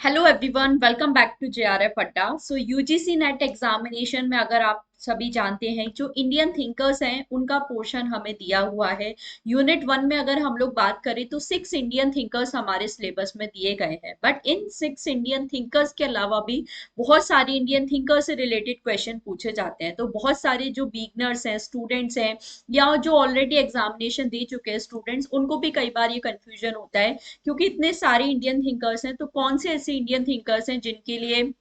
Hello everyone, welcome back to JRF Adda. So UGC net examination में अगर आप सभी जानते हैं, जो इंडियन थिंकर्स हैं उनका पोर्शन हमें दिया हुआ है। यूनिट वन में अगर हम लोग बात करें तो 6 इंडियन थिंकर्स हमारे सिलेबस में दिए गए हैं, बट इन 6 इंडियन थिंकर्स के अलावा भी बहुत सारे इंडियन थिंकर्स से रिलेटेड क्वेश्चन पूछे जाते हैं। तो बहुत सारे जो बिगनर्स हैं, स्टूडेंट्स हैं, या जो ऑलरेडी एग्जामिनेशन दे चुके हैं स्टूडेंट्स, उनको भी कई बार ये कंफ्यूजन होता है क्योंकि इतने सारे इंडियन थिंकर्स हैं, तो कौन से ऐसे इंडियन थिंकर्स हैं जिनके लिए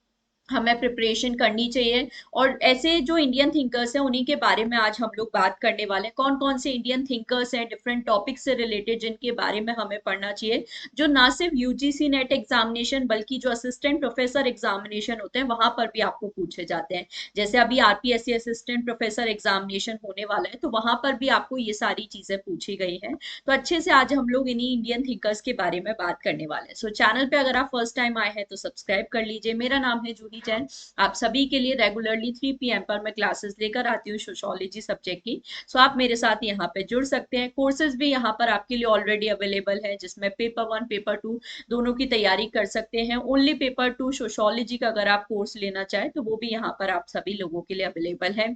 हमें प्रिपरेशन करनी चाहिए। और ऐसे जो इंडियन थिंकर्स हैं उन्हीं के बारे में आज हम लोग बात करने वाले हैं। कौन कौन से इंडियन थिंकर्स हैं डिफरेंट टॉपिक से रिलेटेड जिनके बारे में हमें पढ़ना चाहिए, जो ना सिर्फ यूजीसी नेट एग्जामिनेशन बल्कि जो असिस्टेंट प्रोफेसर एग्जामिनेशन होते हैं वहां पर भी आपको पूछे जाते हैं। जैसे अभी आरपीएससी असिस्टेंट प्रोफेसर एग्जामिनेशन होने वाला है, तो वहां पर भी आपको ये सारी चीजें पूछी गई हैं। तो अच्छे से आज हम लोग इन्हीं इंडियन थिंकर्स के बारे में बात करने वाले हैं। सो चैनल पे अगर आप फर्स्ट टाइम आए हैं तो सब्सक्राइब कर लीजिए। मेरा नाम है जूही जैन। आप सभी के लिए रेगुलरली 3 PM पर मैं क्लासेस लेकर आती हूँ सोशोलॉजी सब्जेक्ट की। सो आप मेरे साथ यहाँ पे जुड़ सकते हैं। कोर्सेज भी यहाँ पर आपके लिए ऑलरेडी अवेलेबल है, जिसमें पेपर 1 पेपर 2 दोनों की तैयारी कर सकते हैं। ओनली पेपर 2 सोशोलॉजी का अगर आप कोर्स लेना चाहें तो वो भी यहाँ पर आप सभी लोगों के लिए अवेलेबल है।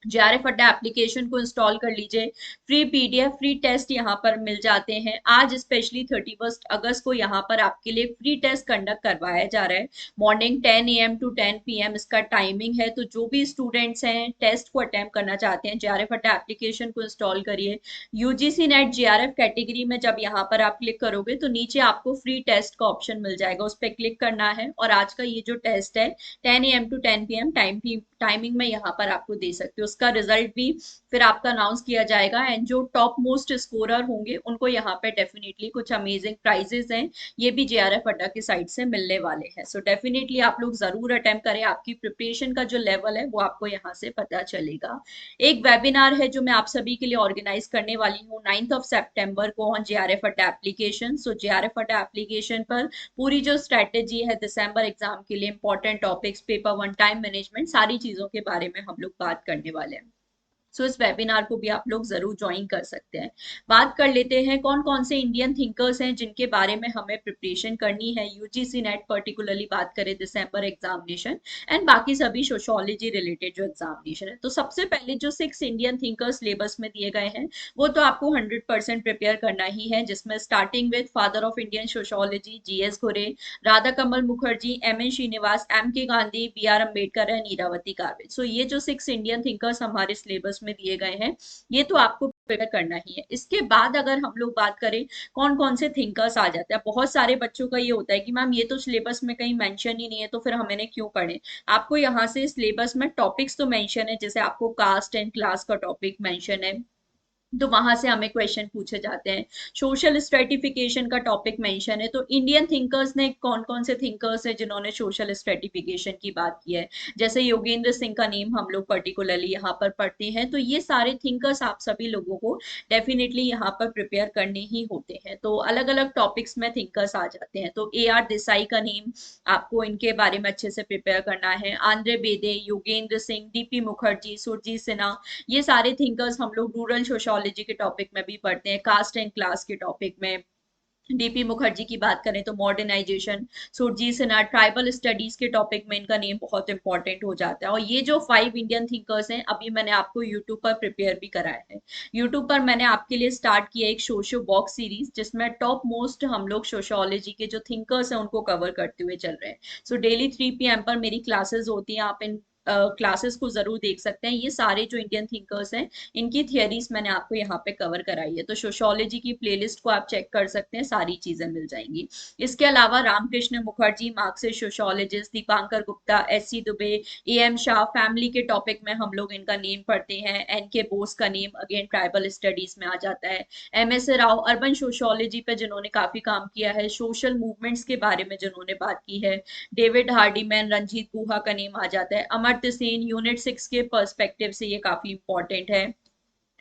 जेआरएफ अड्डा एप्लीकेशन को इंस्टॉल कर लीजिए। फ्री पीडीएफ, फ्री टेस्ट यहाँ पर मिल जाते हैं। आज स्पेशली 31 अगस्त को यहाँ पर आपके लिए फ्री टेस्ट कंडक्ट करवाया जा रहा है। मॉर्निंग 10 AM टू 10 PM इसका टाइमिंग है। तो जो भी स्टूडेंट्स हैं टेस्ट को अटेम्प्ट करना चाहते हैं, जेआरएफ अड्डा एप्लीकेशन को इंस्टॉल करिए। यूजीसी नेट जेआरएफ कैटेगरी में जब यहाँ पर आप क्लिक करोगे तो नीचे आपको फ्री टेस्ट का ऑप्शन मिल जाएगा, उस पर क्लिक करना है। और आज का ये जो टेस्ट है 10 AM टू 10 PM टाइमिंग में यहाँ पर आपको दे सकते हो। उसका रिजल्ट भी फिर आपका अनाउंस किया जाएगा, एंड जो टॉप मोस्ट स्कोरर होंगे उनको यहाँ पे डेफिनेटली कुछ अमेजिंग प्राइजेस हैं, ये भी जेआरएफ अड्डा की साइड से मिलने वाले हैं। सो डेफिनेटली आप लोग जरूर अटेम्प्ट करें। आपकी प्रिपरेशन का जो लेवल है वो आपको यहाँ से पता चलेगा। एक वेबिनार है जो मैं आप सभी के लिए ऑर्गेनाइज करने वाली हूँ 9 सितंबर को ऑन जेआरएफ अड्डा एप्लीकेशन। सो जेआरएफ अड्डा एप्लीकेशन पर पूरी जो स्ट्रेटेजी है दिसंबर एग्जाम के लिए, important topics, paper 1, time management, सारी चीजों के बारे में हम लोग बात करने वाले हैं। सो इस वेबिनार को भी आप लोग जरूर ज्वाइन कर सकते हैं। बात कर लेते हैं कौन कौन से इंडियन थिंकर्स हैं जिनके बारे में हमें प्रिपरेशन करनी है यूजीसी नेट, पर्टिकुलरली बात करें दिसंबर एग्जामिनेशन एंड बाकी सभी सोशोलॉजी रिलेटेड जो एग्जामिनेशन है। तो सबसे पहले जो 6 इंडियन थिंकर्स सिलेबस में दिए गए हैं वो तो आपको 100% प्रिपेयर करना ही है, जिसमें starting with father of Indian sociology G S Ghurye, Radha Kamal Mukherjee, M N Srinivas, M K Gandhi, B R Ambedkar and Iravati Karve. So ये जो 6 इंडियन थिंकर्स हमारे सिलेबस में दिए गए हैं, ये तो आपको प्रिपेयर करना ही है। इसके बाद अगर हम लोग बात करें कौन कौन से थिंकर्स आ जाते हैं, बहुत सारे बच्चों का ये होता है कि मैम ये तो सिलेबस में कहीं मेंशन ही नहीं है, तो फिर हमने क्यों पढ़े। आपको यहाँ से सिलेबस में टॉपिक्स तो मेंशन है, जैसे आपको कास्ट एंड क्लास का टॉपिक मेंशन है, तो वहां से हमें क्वेश्चन पूछे जाते हैं। सोशल स्ट्रेटिफिकेशन का टॉपिक मेंशन है, तो इंडियन थिंकर्स ने कौन कौन से थिंकर्स हैं जिन्होंने सोशल स्ट्रेटिफिकेशन की बात की है, जैसे योगेंद्र सिंह का नेम हम लोग पर्टिकुलरली यहाँ पर पढ़ते हैं। तो ये सारे थिंकर्स आप सभी लोगों को डेफिनेटली यहाँ पर प्रिपेयर करने ही होते हैं। तो अलग अलग टॉपिक्स में थिंकर्स आ जाते हैं। तो AR देसाई का नेम, आपको इनके बारे में अच्छे से प्रिपेयर करना है। आंद्रे बेदे, योगेंद्र सिंह, डीपी मुखर्जी, सुरजीत सिन्हा, ये सारे थिंकर्स हम लोग रूरल सोशोलॉजी के टॉपिक में भी पढ़ते हैं। कास्ट एंड क्लास के टॉपिक में डीपी मुखर्जी की बात करें तो modernization, Surajit Sinha tribal studies के टॉपिक में इनका नेम बहुत इंपॉर्टेंट हो जाता है। और ये जो 5 इंडियन थिंकर्स हैं अभी मैंने आपको यूट्यूब पर प्रिपेयर भी कराया है। यूट्यूब पर मैंने आपके लिए स्टार्ट किया एक सोशो बॉक्स सीरीज, जिसमें टॉप मोस्ट हम लोग सोशोलॉजी के जो थिंकर्स हैं उनको कवर करते हुए चल रहे हैं। सो डेली 3 PM पर मेरी क्लासेस होती हैं, आप इन क्लासेस को जरूर देख सकते हैं। ये सारे जो इंडियन थिंकर्स हैं इनकी थियरीज मैंने आपको यहाँ पे कवर कराई है, तो सोशोलॉजी की प्लेलिस्ट को आप चेक कर सकते हैं, सारी चीजें मिल जाएंगी। इसके अलावा Ramkrishna Mukherjee, Marxist sociologist, Dipankar Gupta, SC Dubey, AM Shah, family के टॉपिक में हम लोग इनका नेम पढ़ते हैं। NK बोस का नेम अगेन ट्राइबल स्टडीज में आ जाता है। MS राव, अर्बन सोशोलॉजी पे जिन्होंने काफी काम किया है, सोशल मूवमेंट्स के बारे में जिन्होंने बात की है। डेविड हार्डीमैन, रंजीत गुहा का नेम आ जाता है। अमर्त्य सेन, यूनिट 6 के पर्सपेक्टिव से ये काफी इंपॉर्टेंट है।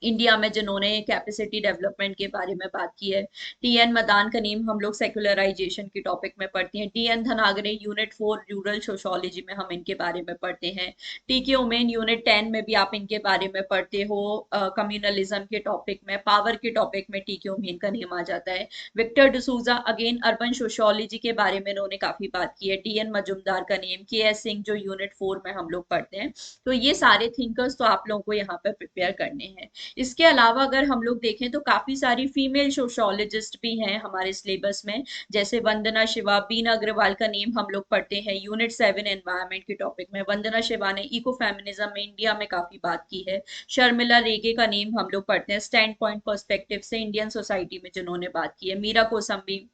इंडिया में जिन्होंने कैपेसिटी डेवलपमेंट के बारे में बात की है। टीएन मदान का नेम हम लोग सेकुलराइजेशन के टॉपिक में पढ़ते हैं। टीएन धनागरे यूनिट 4 रूरल सोशोलॉजी में हम इनके बारे में पढ़ते हैं। टीके ओमेन यूनिट 10 में भी आप इनके बारे में पढ़ते हो, कम्युनलिज्म के टॉपिक में, पावर के टॉपिक में टीके ओमेन का नेम आ जाता है। Victor D'Souza again urban sociology के बारे में इन्होंने काफी बात की है। टीएन मजुमदार का नेम, के एस सिंह जो यूनिट 4 में हम लोग पढ़ते हैं। तो ये सारे थिंकर्स तो आप लोगों को यहाँ पे प्रिपेयर करने हैं। इसके अलावा अगर हम लोग देखें तो काफी सारी फीमेल सोशोलॉजिस्ट भी हैं हमारे सिलेबस में, जैसे वंदना शिवा, बीना अग्रवाल का नेम हम लोग पढ़ते हैं यूनिट 7 एनवायरमेंट के टॉपिक में। वंदना शिवा ने इको फेमिनिज्म में इंडिया में काफी बात की है। शर्मिला रेगे का नेम हम लोग पढ़ते हैं स्टैंड पॉइंट पर्सपेक्टिव से इंडियन सोसाइटी में जिन्होंने बात की है। Meera Kosambi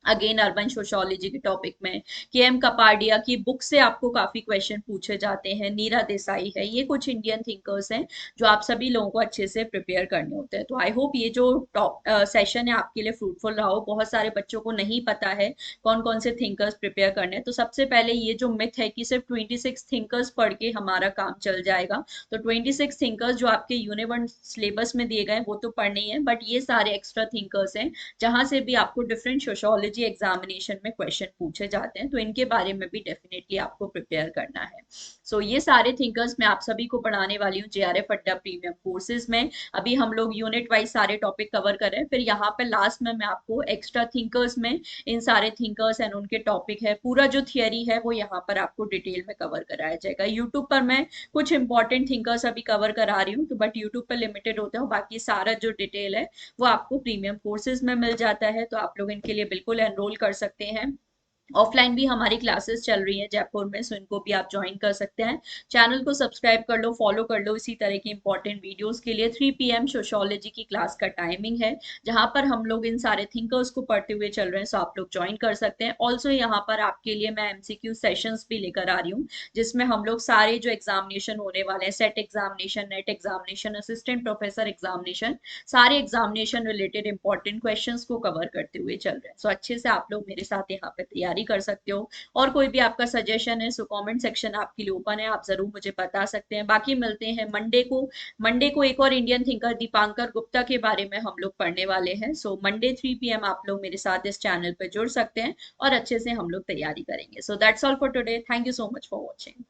again urban sociology के टॉपिक में। के एम कपाडिया की बुक से आपको काफी क्वेश्चन पूछे जाते हैं। नीरा देसाई है। ये कुछ इंडियन थिंकर्स हैं जो आप सभी लोगों को अच्छे से प्रिपेयर करने होते हैं। तो आई होप ये जो टॉप सेशन है आपके लिए फ्रूटफुल रहा हो। बहुत सारे बच्चों को नहीं पता है कौन कौन से थिंकर्स प्रिपेयर करने हैं। तो सबसे पहले ये जो मिथ है कि सिर्फ 26 थिंकर्स पढ़ के हमारा काम चल जाएगा, तो 26 थिंकर्स जो आपके यूनिवर्स सिलेबस में दिए गए वो तो पढ़ने ही है, बट ये सारे एक्स्ट्रा थिंकर्स हैं जहां से भी आपको डिफरेंट सोशोलॉजी एग्जामिनेशन में क्वेश्चन पूछे जाते हैं, तो इनके बारे में भी डेफिनेटली आपको प्रिपेयर करना है। ये सारे थिंकर्स मैं आप सभी को पढ़ाने वाली हूँ जेआरएफ अड्डा प्रीमियम कोर्सेज में। अभी हम लोग यूनिट वाइज सारे टॉपिक कवर कर रहे हैं, फिर यहाँ पे लास्ट में मैं आपको एक्स्ट्रा थिंकर्स में इन सारे थिंकर्स एंड उनके टॉपिक है, पूरा जो थियरी है वो यहाँ पर आपको डिटेल में कवर कराया जाएगा। यूट्यूब पर मैं कुछ इंपॉर्टेंट थिंकर्स अभी कवर करा रही हूँ, तो बट यूट्यूब पर लिमिटेड होते हैं, बाकी सारा जो डिटेल है वो आपको प्रीमियम कोर्सेज में मिल जाता है। तो आप लोग इनके लिए बिल्कुल एनरोल कर सकते हैं। ऑफलाइन भी हमारी क्लासेस चल रही हैं जयपुर में, सो इनको भी आप ज्वाइन कर सकते हैं। चैनल को सब्सक्राइब कर लो, फॉलो कर लो इसी तरह की इंपॉर्टेंट वीडियोस के लिए। 3 PM सोशोलॉजी की क्लास का टाइमिंग है, जहां पर हम लोग इन सारे थिंकर्स को पढ़ते हुए चल रहे हैं, सो आप लोग ज्वाइन कर सकते हैं। ऑल्सो यहाँ पर आपके लिए मैं एमसीक्यू सेशंस भी लेकर आ रही हूँ, जिसमें हम लोग सारे जो एग्जामिनेशन होने वाले हैं, set examination, net examination, assistant professor examination, सारे एग्जामिनेशन रिलेटेड इंपॉर्टेंट क्वेश्चंस को कवर करते हुए चल रहे हैं। सो अच्छे से आप लोग मेरे साथ यहाँ पे तैयारी कर सकते हो। और कोई भी आपका सजेशन है सो कमेंट सेक्शन आपके लिए ओपन है, आप जरूर मुझे बता सकते हैं। बाकी मिलते हैं मंडे को एक और इंडियन थिंकर दीपांकर गुप्ता के बारे में हम लोग पढ़ने वाले हैं। सो मंडे 3 PM आप लोग मेरे साथ इस चैनल पे जुड़ सकते हैं और अच्छे से हम लोग तैयारी करेंगे। So that's all for today. Thank you so much for watching.